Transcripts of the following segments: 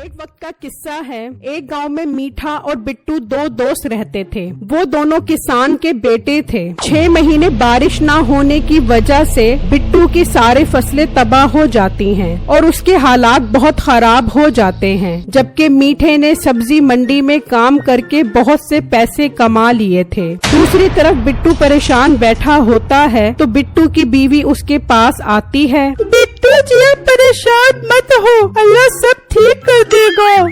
एक वक्त का किस्सा है। एक गांव में मीठा और बिट्टू दो दोस्त रहते थे। वो दोनों किसान के बेटे थे। 6 महीने बारिश ना होने की वजह से बिट्टू की सारी फसलें तबाह हो जाती हैं और उसके हालात बहुत खराब हो जाते हैं, जबकि मीठे ने सब्जी मंडी में काम करके बहुत से पैसे कमा लिए थे। दूसरी तरफ बिट्टू परेशान बैठा होता है तो बिट्टू की बीवी उसके पास आती है। बिट्टू जी परेशान मत हो, अल्लाह सब ठीक कर देगा।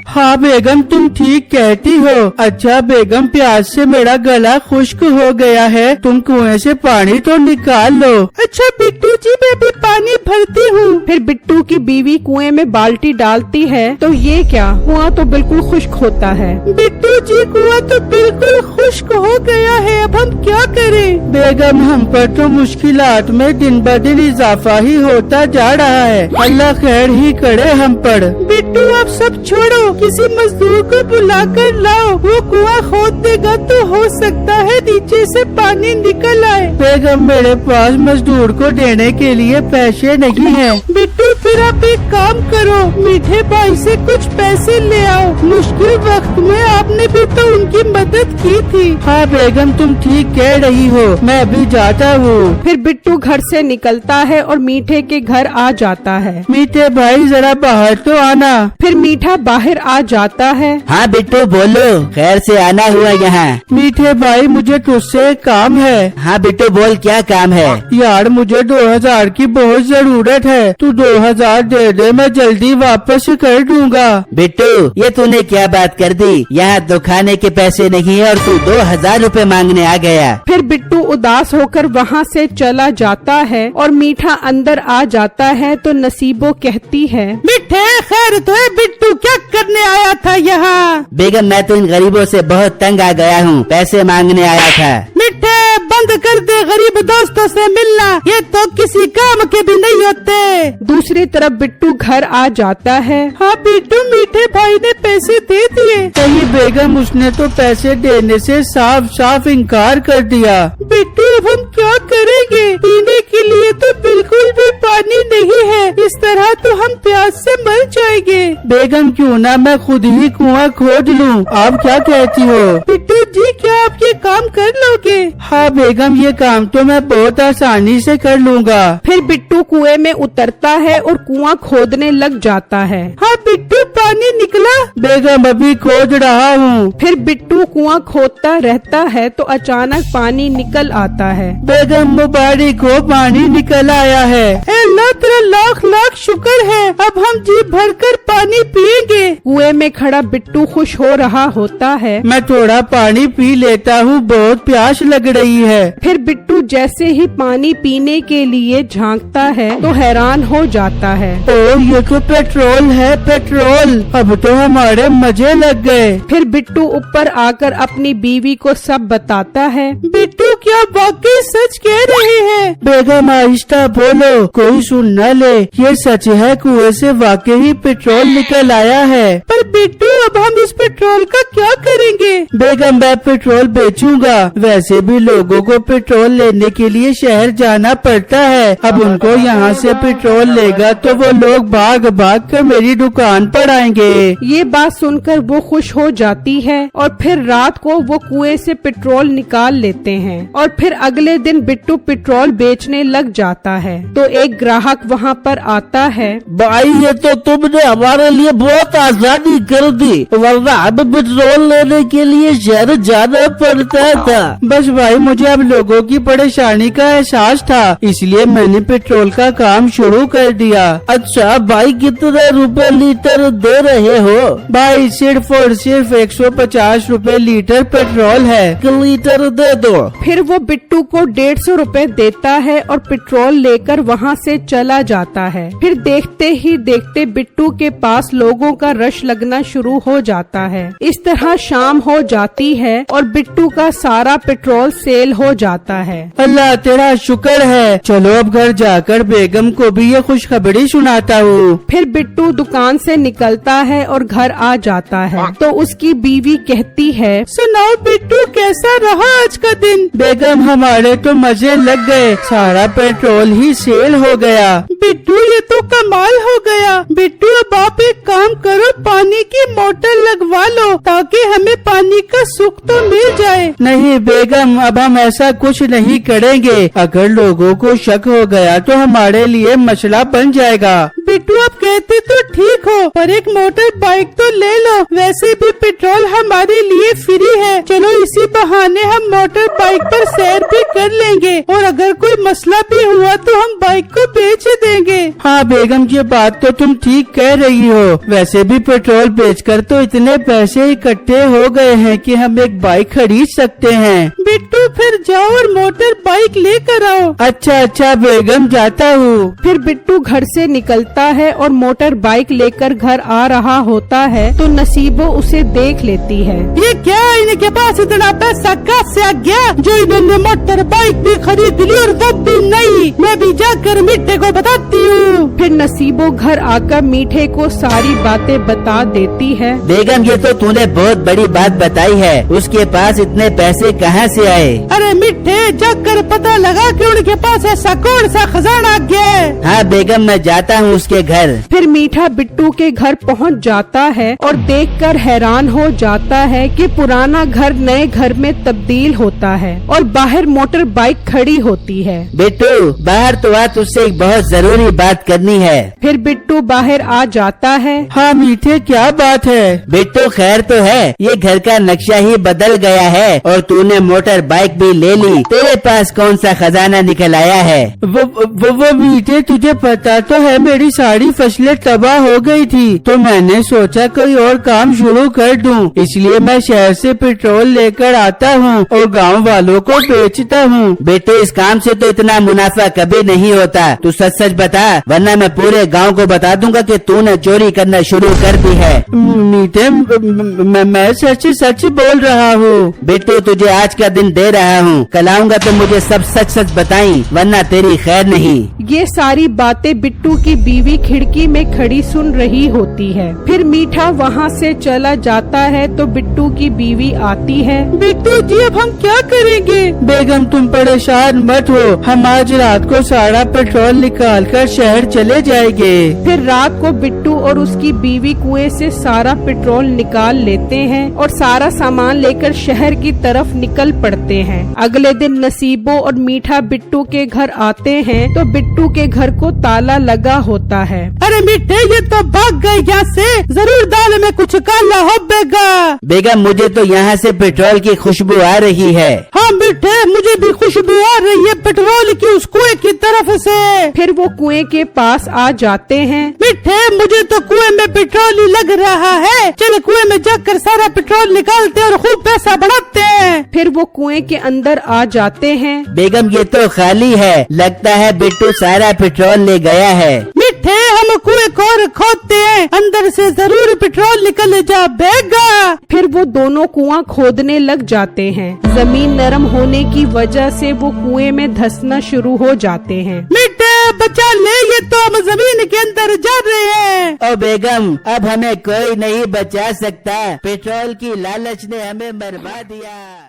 हाँ बेगम तुम ठीक कहती हो। अच्छा बेगम प्यास से मेरा गला खुश्क हो गया है, तुम कुएं से पानी तो निकाल लो। अच्छा बिट्टू जी मैं भी पानी भरती हूँ। फिर बिट्टू की बीवी कुएं में बाल्टी डालती है तो ये क्या, कुआं तो बिल्कुल खुश्क होता है। बिट्टू जी कुआं तो बिल्कुल खुश्क हो गया है, अब हम क्या करें? बेगम हम पर तो मुश्किलात में दिन ब दिन इजाफा ही होता जा रहा है, अल्लाह खैर ही करे हम पर। बिट्टू आप सब छोड़ो, किसी मजदूर को बुला कर लाओ, वो कुआं खोद देगा तो हो सकता है नीचे से पानी निकल आए। बेगम मेरे पास मजदूर को देने के लिए पैसे नहीं है। बिट्टू फिर आप एक काम करो, मीठे भाई से कुछ पैसे ले आओ, मुश्किल वक्त में आपने भी तो उनकी मदद की थी। हाँ बेगम तुम ठीक कह रही हो, मैं भी जाता हूँ। फिर बिट्टू घर से निकलता है और मीठे के घर आ जाता है। मीठे भाई जरा बाहर तो आना। फिर मीठा बाहर आ जाता है। हाँ बिट्टू बोलो, खैर से आना हुआ यहाँ। मीठे भाई मुझे तुझसे एक काम है। हाँ बिट्टू बोल क्या काम है? यार मुझे 2000 की बहुत जरूरत है, तू 2000 दे दे, मैं जल्दी वापस कर दूंगा। बिट्टू ये तूने क्या बात कर दी, यहाँ तो खाने के पैसे नहीं है और तू 2000 रुपए मांगने आ गया। फिर बिट्टू उदास होकर वहाँ से चला जाता है और मीठा अंदर आ जाता है तो नसीबो कहती है, मीठे खैर तो है, बिट्टू क्या करने आया था यहाँ? बेगम मैं तो इन गरीबों से बहुत तंग आ गया हूँ, पैसे मांगने आया था। मीठे बंद कर दे गरीब दोस्तों से मिलना, ये तो किसी काम के भी नहीं होते। दूसरी तरफ बिट्टू घर आ जाता है। हाँ बिट्टू मीठे भाई ने पैसे दे दिए। नहीं बेगम उसने तो पैसे देने से साफ साफ इनकार कर दिया। बिट्टू अब हम क्या करेंगे, पीने के लिए तो बिल्कुल भी पानी नहीं है, इस तरह तो हम प्यास से मर जाएंगे। बेगम क्यों ना मैं खुद ही कुआं खोद लूं, आप क्या कहती हो? बिट्टू जी क्या आप ये काम कर लोगे? हाँ बेगम ये काम तो मैं बहुत आसानी से कर लूँगा। फिर बिट्टू कुएं में उतरता है और कुआं खोदने लग जाता है। हाँ बिट्टू पानी निकला? बेगम अभी खोद रहा हूँ। फिर बिट्टू कुआं खोदता रहता है तो अचानक पानी निकल आता है। बेगम मुबारक हो, पानी निकल आया है। अल्लाह तेरा लाख लाख शुक्र है, अब हम जी भर कर पानी पिएंगे। कुएं में खड़ा बिट्टू खुश हो रहा होता है। मैं थोड़ा पानी पी लेता हूँ, बहुत प्यास लग रही है। फिर बिट्टू जैसे ही पानी पीने के लिए झांकता है तो हैरान हो जाता है। ओ ये तो पेट्रोल है, पेट्रोल, अब तो हमारे मजे लग गए। फिर बिट्टू ऊपर आकर अपनी बीवी को सब बताता है। बिट्टू क्या वाकई सच कह रहे हैं? बेगम आहिस्ता बोलो, कोई सुन न ले, ये सच है, कुएं से वाकई ही पेट्रोल निकल आया है। पर बिट्टू अब हम इस पेट्रोल का क्या करेंगे? बेगम मैं पेट्रोल बेचूंगा, वैसे भी लोगों को पेट्रोल लेने के लिए शहर जाना पड़ता है, अब उनको यहाँ से पेट्रोल लेगा तो वो लोग भाग भाग कर मेरी दुकान पर आएंगे। ये बात सुनकर वो खुश हो जाती है और फिर रात को वो कुएं से पेट्रोल निकाल लेते हैं और फिर अगले दिन बिट्टू पेट्रोल बेचने लग जाता है तो एक ग्राहक वहाँ पर आता है। भाई ये तो तुमने हमारे लिए बहुत आसानी कर दी, वरना हमें पेट्रोल लेने के लिए शहर जाना पड़ता था। बस भाई मुझे अब लोगों की परेशानी का एहसास था, इसलिए मैंने पेट्रोल का काम शुरू कर दिया। अच्छा भाई कितने रुपए लीटर दे रहे हो? भाई सिर्फ और सिर्फ 150 रुपए लीटर पेट्रोल है, लीटर दे दो। फिर वो बिट्टू को 150 रुपए देता है और पेट्रोल लेकर वहाँ से चला जाता है। फिर देखते ही देखते बिट्टू के पास लोगों का रश लगना शुरू हो जाता है। इस तरह शाम हो जाती है और बिट्टू का सारा पेट्रोल सेल हो जाता है। अल्लाह तेरा शुक्र है, चलो अब घर जाकर बेगम को भी ये खुशखबरी सुनाता हूँ। फिर बिट्टू दुकान से निकलता है और घर आ जाता है तो उसकी बीवी कहती है, सुनाओ बिट्टू कैसा रहा आज का दिन? बेगम हमारे तो मजे लग गए, सारा पेट्रोल ही सेल हो गया। बिट्टू ये तो कमाल हो गया। बिट्टू अब आप एक एक काम करो, पानी की मोटर लगवा लो ताकि हमें पानी का सुख तो मिल जाए। नहीं बेगम, अब हम ऐसा कुछ नहीं करेंगे। अगर लोगों को शक हो गया तो हमारे लिए मसला बन जाएगा। बिट्टू आप कहते तो ठीक हो, पर एक मोटर बाइक तो ले लो। वैसे भी पेट्रोल हमारे लिए फ्री है। चलो इसी बहाने हम मोटर बाइक पर सैर भी कर लेंगे, और अगर कोई मसला भी हुआ तो हम बाइक को बेच देंगे। हाँ बेगम, ये बात तो तुम ठीक कह रही हो। वैसे भी पेट्रोल बेचकर तो इतने पैसे इकट्ठे हो गए हैं कि हम एक बाइक खरीद सकते हैं। बिट्टू फिर जाओ और मोटर बाइक लेकर आओ। अच्छा बेगम, जाता हूँ। फिर बिट्टू घर से निकलता है और मोटर बाइक लेकर घर आ रहा होता है तो नसीबो उसे देख लेती है। ये क्या, इनके पास इतना पैसा कहाँ से आ गया जो इन्होंने मोटर बाइक भी खरीद ली और वो भी नहीं। मैं भी जाकर मीठे को बताती हूँ। फिर नसीबो घर आकर मीठे को सारी बातें बता देती है। बेगम, ये तो तूने बहुत बड़ी बात बताई है। उसके पास इतने पैसे कहाँ से आए? अरे मीठे, जाकर पता लगा कि उनके पास ऐसा कौन सा खजाना आ गया है। हाँ बेगम, मैं जाता हूँ उसके घर। फिर मीठा बिट्टू के घर पहुंच जाता है और देखकर हैरान हो जाता है कि पुराना घर नए घर में तब्दील होता है और बाहर मोटर बाइक खड़ी होती है। बिट्टू बाहर तो आ, तुझसे एक बहुत जरूरी बात करनी है। फिर बिट्टू बाहर आ जाता है। हाँ मीठे, क्या बात है? बिट्टू खैर तो है, ये घर का नक्शा ही बदल गया है और तूने मोटर बाइक भी ले ली। तेरे पास कौन सा खजाना निकल आया है? वो मीठे, तुझे पता तो है मेरी सारी फसलें तबाह हो गई थी, तो मैंने सोचा कोई और काम शुरू कर दूं। इसलिए मैं शहर से पेट्रोल लेकर आता हूँ और गांव वालों को बेचता हूँ। बेटे, इस काम से तो इतना मुनाफा कभी नहीं होता। तू सच सच बता, वरना मैं पूरे गांव को बता दूंगा कि तूने चोरी करना शुरू कर दी है। मीठे, मैं सच बोल रहा हूँ। बेटे, तुझे आज का दिन दे रहा हूँ, कल आऊंगा तो मुझे सब सच सच बताई, वरना तेरी खैर नहीं। ये सारी बातें बिट्टू की बीवी खिड़की में खड़ी सुन रही होती है। फिर मीठा वहाँ से चला जाता है तो बिट्टू की बीवी आती है। बिट्टू जी, अब हम क्या करेंगे? बेगम तुम परेशान मत हो, हम आज रात को सारा पेट्रोल निकाल कर शहर चले जाएंगे। फिर रात को बिट्टू और उसकी बीवी कुएं से सारा पेट्रोल निकाल लेते हैं और सारा सामान लेकर शहर की तरफ निकल पड़ते हैं। अगले दिन नसीबो और मीठा बिट्टू के घर आते हैं तो बिट्टू के घर को ताला लगा होता है। अरे मीठे, ये तो भाग गए यहाँ से, जरूर दाल में कुछ काला हो बेगा। बेगम, मुझे तो यहाँ से पेट्रोल की खुशबू आ रही है। हाँ मीठे, मुझे भी खुशबू आ रही है पेट्रोल की उस कुएं की तरफ से। फिर वो कुएं के पास आ जाते हैं। मीठे, मुझे तो कुएं में पेट्रोल ही लग रहा है। चलो कुएं में जाकर सारा पेट्रोल निकालते और खूब पैसा बढ़ाते हैं। फिर वो कुएं के अंदर आ जाते हैं। बेगम, ये तो खाली है, लगता है बिट्टू सारा पेट्रोल ले गया है। मीठे, हम कुएं को खोदते हैं, अंदर से जरूर पेट्रोल निकल जाएगा। फिर वो दोनों कुआं खोदने लग जाते हैं। जमीन नरम होने की वजह से वो कुएं में धंसना शुरू हो जाते हैं। मीठे, बचा ले, ये तो हम जमीन के अंदर जा रहे हैं। ओ बेगम, अब हमें कोई नहीं बचा सकता, पेट्रोल की लालच ने हमें मरवा दिया।